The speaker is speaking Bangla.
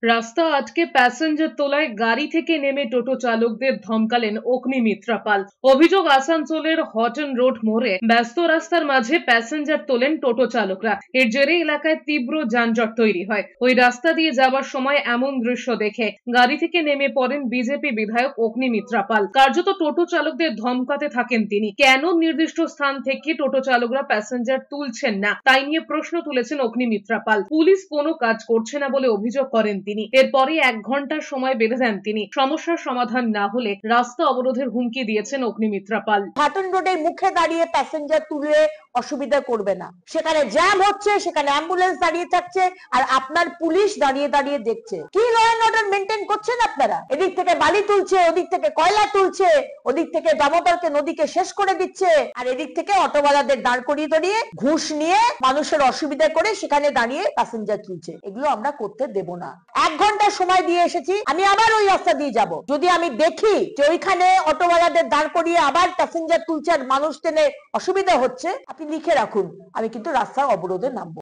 রাস্তা আটকে প্যাসেঞ্জার তোলায় গাড়ি থেকে নেমে টোটো চালকদের ধমকালেন অগ্নিমিত্রা পাল। অভিযোগ, আসানসোলের হটন রোড মোড়ে ব্যস্ত রাস্তার মাঝে প্যাসেঞ্জার তোলেন টোটো চালকরা। এর জেরে এলাকায় তীব্র যানজট তৈরি হয়। ওই রাস্তা দিয়ে যাওয়ার সময় এমন দৃশ্য দেখে গাড়ি থেকে নেমে পড়েন বিজেপি বিধায়ক অগ্নিমিত্রা পাল। কার্যত টোটো চালকদের ধমকাতে থাকেন তিনি। কেন নির্দিষ্ট স্থান থেকে টোটো চালকরা প্যাসেঞ্জার তুলছেন না, তাই নিয়ে প্রশ্ন তুলেছেন অগ্নিমিত্রা পাল। পুলিশ কোনো কাজ করছে না বলে অভিযোগ করেন তিনি। এরপরে 1 ঘন্টার সময় বেঁধে দেন তিনি। সমস্যার সমাধান না হলে রাস্তা অবরোধের হুমকি দিয়েছেন অগ্নিমিত্রা পাল। হাটন রোডের মুখে দাঁড়িয়ে প্যাসেঞ্জার তুলে অসুবিধা করবে না। সেখানে জ্যাম হচ্ছে, সেখানে অ্যাম্বুলেন্স দাঁড়িয়ে থাকছে, আর আপনার পুলিশ দাঁড়িয়ে দাঁড়িয়ে দেখছে। কি ল এন্ড অর্ডার মেনটেন করছেন আপনারা? এদিক থেকে বালি তুলছে, ওদিক থেকে কয়লা তুলছে, ওদিক থেকে দামোদরকে নদীকে শেষ করে দিচ্ছে, আর এদিক থেকে অটোওয়ালাদের দাঁড় করিয়ে দাঁড়িয়ে ঘুষ নিয়ে মানুষের অসুবিধা করে সেখানে দাঁড়িয়ে প্যাসেঞ্জার তুলছে। এগুলো আমরা করতে দেব না। 1 ঘন্টা সময় দিয়ে এসেছি, আমি আবার ওই রাস্তা দিয়ে যাব। যদি আমি দেখি যে ওইখানে অটোওয়ালাদের দাঁড় করিয়ে আবার প্যাসেঞ্জার তুলছে আর মানুষ টেনে অসুবিধা হচ্ছে, আপনি লিখে রাখুন, আমি কিন্তু রাস্তার অবরোধে নামবো।